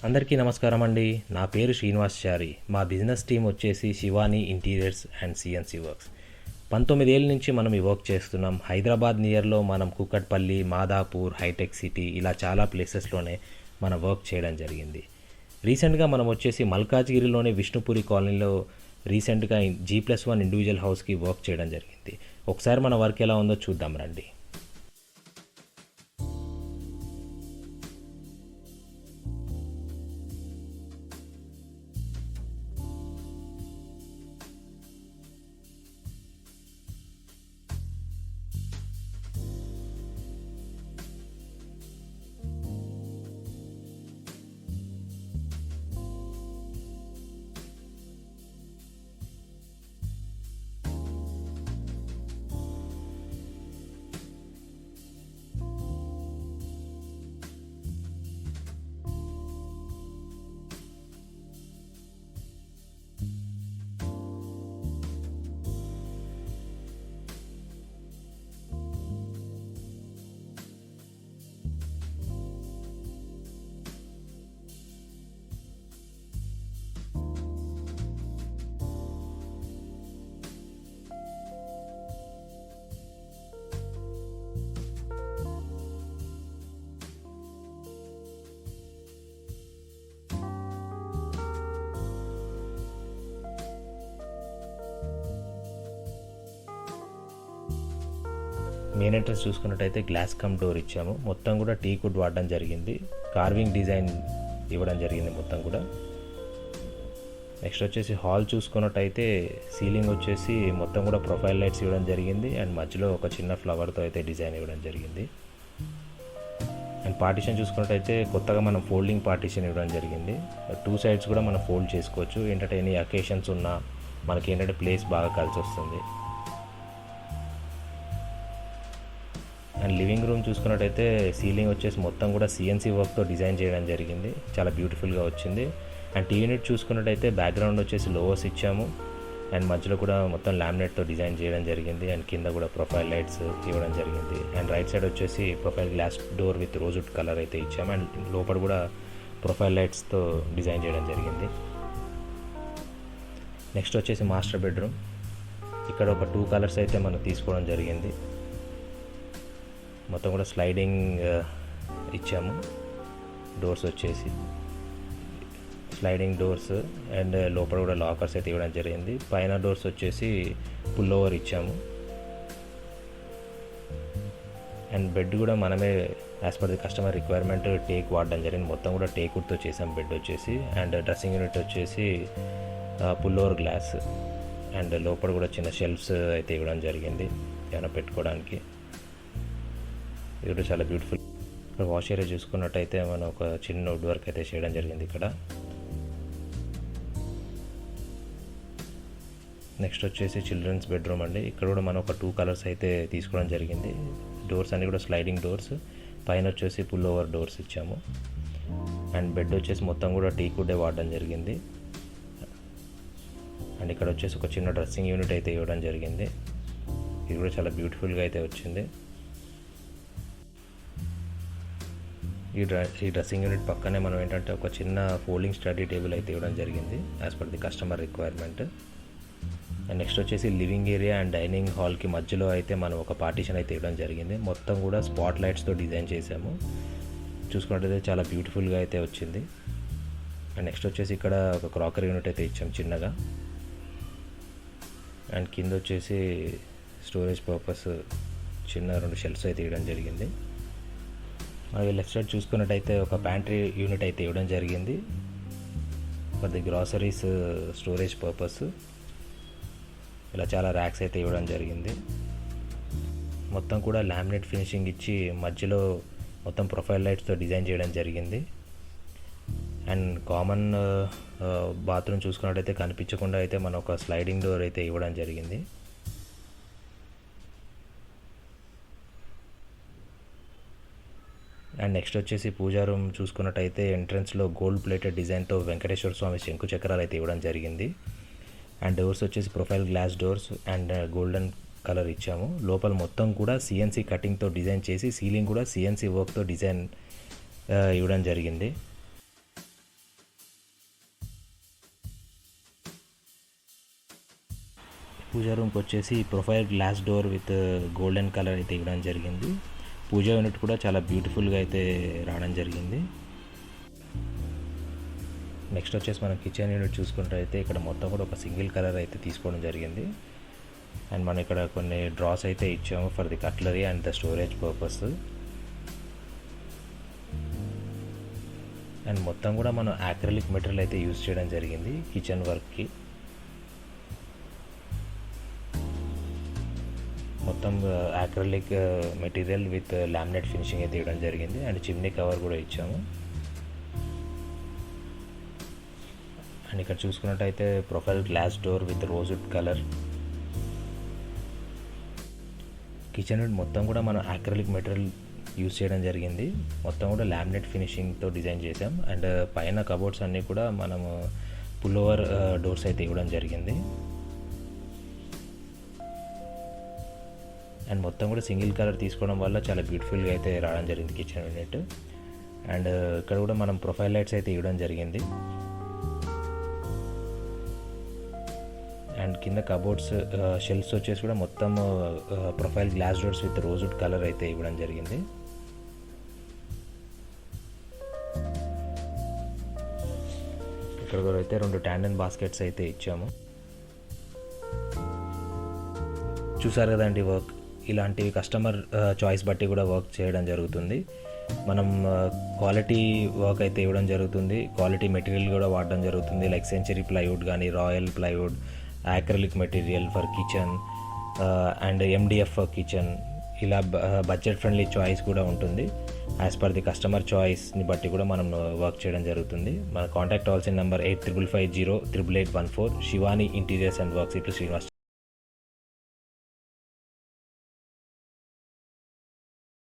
అందరికీ నమస్కారం అండి. నా పేరు శ్రీనివాసాచారి. మా బిజినెస్ టీం వచ్చేసి Shivani interiors and CNC works. 19 ఏళ్ళ నుంచి మనం ఈ వర్క్ చేస్తున్నాం. హైదరాబాద్ నియర్లో మనం కూకట్పల్లి, మాదాపూర్, హైటెక్ సిటీ ఇలా చాలా ప్లేసెస్లోనే మనం వర్క్ చేయడం జరిగింది. రీసెంట్గా మనం వచ్చేసి మల్కాజ్గిరిలోని విష్ణుపురి కాలనీలో రీసెంట్గా G+1 ఇండివిజువల్ హౌస్కి వర్క్ చేయడం జరిగింది. ఒకసారి మన వర్క్ ఎలా ఉందో చూద్దాం రండి. మెయిన్ ఎంట్రన్స్ చూసుకున్నట్టయితే గ్లాస్ కమ్ డోర్ ఇచ్చాము. మొత్తం కూడా టీక్ వుడ్ వాడడం జరిగింది. కార్వింగ్ డిజైన్ ఇవ్వడం జరిగింది మొత్తం కూడా. నెక్స్ట్ వచ్చేసి హాల్ చూసుకున్నట్టయితే సీలింగ్ వచ్చేసి మొత్తం కూడా ప్రొఫైల్ లైట్స్ ఇవ్వడం జరిగింది. అండ్ మధ్యలో ఒక చిన్న ఫ్లవర్తో అయితే డిజైన్ ఇవ్వడం జరిగింది. అండ్ పార్టీషన్ చూసుకున్నట్టయితే కొత్తగా మనం ఫోల్డింగ్ పార్టీషన్ ఇవ్వడం జరిగింది. 2 సైడ్స్ కూడా మనం ఫోల్డ్ చేసుకోవచ్చు. ఏంటంటే ఎనీ అకేషన్స్ ఉన్నా మనకి ఏంటంటే ప్లేస్ బాగా కలిసి వస్తుంది. అండ్ లివింగ్ రూమ్ చూసుకున్నట్టయితే సీలింగ్ వచ్చేసి మొత్తం కూడా సిఎన్సి వర్క్తో డిజైన్ చేయడం జరిగింది. చాలా బ్యూటిఫుల్గా వచ్చింది. అండ్ టీ యూనిట్ చూసుకున్నట్టయితే బ్యాక్గ్రౌండ్ వచ్చేసి లోవర్స్ ఇచ్చాము. అండ్ మధ్యలో కూడా మొత్తం లామినేట్తో డిజైన్ చేయడం జరిగింది. అండ్ కింద కూడా ప్రొఫైల్ లైట్స్ ఇవ్వడం జరిగింది. అండ్ రైట్ సైడ్ వచ్చేసి profile glass door with rosewood colour అయితే ఇచ్చాము. అండ్ లోపల కూడా ప్రొఫైల్ లైట్స్తో డిజైన్ చేయడం జరిగింది. నెక్స్ట్ వచ్చేసి మాస్టర్ బెడ్రూమ్. ఇక్కడ ఒక 2 కలర్స్ అయితే మనం తీసుకోవడం జరిగింది. మొత్తం కూడా స్లైడింగ్ ఇచ్చాము. డోర్స్ వచ్చేసి స్లైడింగ్ డోర్స్ అండ్ లోపల కూడా లాకర్స్ అయితే ఇవ్వడం జరిగింది. పైన డోర్స్ వచ్చేసి పుల్ ఓవర్ ఇచ్చాము. అండ్ బెడ్ కూడా మనమే as per the customer requirement take వాడడం జరిగింది. మొత్తం కూడా టేక్ వుడ్తో చేసాం బెడ్ వచ్చేసి. అండ్ డ్రెస్సింగ్ యూనిట్ వచ్చేసి పుల్ ఓవర్ గ్లాస్. అండ్ లోపల కూడా చిన్న షెల్ఫ్స్ అయితే ఇవ్వడం జరిగింది ఏమైనా పెట్టుకోవడానికి. ఇది కూడా చాలా బ్యూటిఫుల్. ఇక్కడ వాష్ ఏరియా చూసుకున్నట్టయితే మనం ఒక చిన్న వుడ్ వర్క్ అయితే చేయడం జరిగింది ఇక్కడ. నెక్స్ట్ వచ్చేసి చిల్డ్రన్స్ బెడ్రూమ్ అండి. ఇక్కడ కూడా మనం ఒక 2 కలర్స్ అయితే తీసుకోవడం జరిగింది. డోర్స్ అన్నీ కూడా స్లైడింగ్ డోర్స్. పైన వచ్చేసి పుల్ ఓవర్ డోర్స్ ఇచ్చాము. అండ్ బెడ్ వచ్చేసి మొత్తం కూడా టీక్ వుడ్డే వాడడం జరిగింది. అండ్ ఇక్కడ వచ్చేసి ఒక చిన్న డ్రెస్సింగ్ యూనిట్ అయితే ఇవ్వడం జరిగింది. ఇది కూడా చాలా బ్యూటిఫుల్గా అయితే వచ్చింది. ఈ డ్రెస్సింగ్ యూనిట్ పక్కనే మనం ఏంటంటే ఒక చిన్న ఫోల్డింగ్ స్టడీ టేబుల్ అయితే ఇవ్వడం జరిగింది as per the customer requirement. And next వచ్చేసి లివింగ్ ఏరియా అండ్ డైనింగ్ హాల్కి మధ్యలో అయితే మనం ఒక పార్టీషన్ అయితే ఇవ్వడం జరిగింది. మొత్తం కూడా స్పాట్ లైట్స్తో డిజైన్ చేసాము. చూసుకున్నట్టయితే చాలా బ్యూటిఫుల్గా అయితే వచ్చింది. అండ్ నెక్స్ట్ వచ్చేసి ఇక్కడ ఒక క్రాకరీ యూనిట్ అయితే ఇచ్చాం చిన్నగా. అండ్ కింద వచ్చేసి స్టోరేజ్ పర్పస్ చిన్న 2 షెల్ఫ్స్ అయితే ఇవ్వడం జరిగింది. అలాగే లెఫ్ట్ సైడ్ చూసుకున్నట్టయితే ఒక ప్యాంట్రీ యూనిట్ అయితే ఇవ్వడం జరిగింది for the groceries storage purpose. ఇలా చాలా ర్యాక్స్ అయితే ఇవ్వడం జరిగింది. మొత్తం కూడా లామినేట్ ఫినిషింగ్ ఇచ్చి మధ్యలో మొత్తం ప్రొఫైల్ లైట్స్తో డిజైన్ చేయడం జరిగింది. అండ్ కామన్ బాత్రూమ్ చూసుకున్నట్టయితే కనిపించకుండా అయితే మనం ఒక స్లైడింగ్ డోర్ అయితే ఇవ్వడం జరిగింది. అండ్ నెక్స్ట్ వచ్చేసి పూజా రూమ్ చూసుకున్నట్టయితే ఎంట్రన్స్లో గోల్డ్ ప్లేటెడ్ డిజైన్తో వెంకటేశ్వర స్వామి శంకు చక్రాలు అయితే ఇవ్వడం జరిగింది. అండ్ డోర్స్ వచ్చేసి profile glass doors and golden colour ఇచ్చాము. లోపల మొత్తం కూడా సిఎన్సి కటింగ్తో డిజైన్ చేసి సీలింగ్ కూడా సిఎన్సి వర్క్తో డిజైన్ ఇవ్వడం జరిగింది. పూజా రూమ్కి వచ్చేసి profile glass door with golden colour అయితే ఇవ్వడం జరిగింది. పూజా యూనిట్ కూడా చాలా బ్యూటిఫుల్గా అయితే రావడం జరిగింది. నెక్స్ట్ వచ్చేసి మనం కిచెన్ యూనిట్ చూసుకుంటే అయితే ఇక్కడ మొత్తం కూడా ఒక సింగిల్ కలర్ అయితే తీసుకోవడం జరిగింది. అండ్ మనం ఇక్కడ కొన్ని డ్రాస్ అయితే ఇచ్చాము for the cutlery and the storage purpose. And మొత్తం కూడా మనం యాక్రిలిక్ మెటీరియల్ అయితే యూజ్ చేయడం జరిగింది కిచెన్ వర్క్కి. మొత్తం acrylic material with laminate finishing అయితే ఇవ్వడం జరిగింది. అండ్ చిమ్నీ కవర్ కూడా ఇచ్చాము. అండ్ ఇక్కడ చూసుకున్నట్టయితే profile glass door with rosewood colour. Kitchen మొత్తం కూడా మనం యాక్రిలిక్ మెటీరియల్ యూజ్ చేయడం జరిగింది. మొత్తం కూడా లామినేట్ ఫినిషింగ్తో డిజైన్ చేసాం. అండ్ పైన కబోర్డ్స్ అన్నీ కూడా మనము పుల్ ఓవర్ డోర్స్ అయితే ఇవ్వడం జరిగింది. అండ్ మొత్తం కూడా సింగిల్ కలర్ తీసుకోవడం వల్ల చాలా బ్యూటిఫుల్గా అయితే రావడం జరిగింది కిచెన్ యూనిట్. అండ్ ఇక్కడ కూడా మనం ప్రొఫైల్ లైట్స్ అయితే ఇవ్వడం జరిగింది. అండ్ కింద కబోర్డ్స్ షెల్ఫ్స్ వచ్చేసి కూడా మొత్తం profile glass doors with rosewood colour అయితే ఇవ్వడం జరిగింది. ఇక్కడ కూడా అయితే 2 ట్యాండన్ బాస్కెట్స్ అయితే ఇచ్చాము. చూసారు కదండి వర్క్. ఇలాంటివి కస్టమర్ చాయిస్ బట్టి కూడా వర్క్ చేయడం జరుగుతుంది. మనం క్వాలిటీ వర్క్ అయితే ఇవ్వడం జరుగుతుంది. క్వాలిటీ మెటీరియల్ కూడా వాడడం జరుగుతుంది. లైక్ సెంచరీ ప్లైవుడ్ కానీ, royal plywood, acrylic material for kitchen and MDF for kitchen. ఇలా బడ్జెట్ ఫ్రెండ్లీ చాయిస్ కూడా ఉంటుంది. యాజ్ పర్ ది కస్టమర్ చాయిస్ని బట్టి కూడా మనం వర్క్ చేయడం జరుగుతుంది. మన కాంటాక్ట్ అవ్వాల్సిన number 85508814. Shivani interiors and works. ఇప్పుడు శ్రీనివాస్.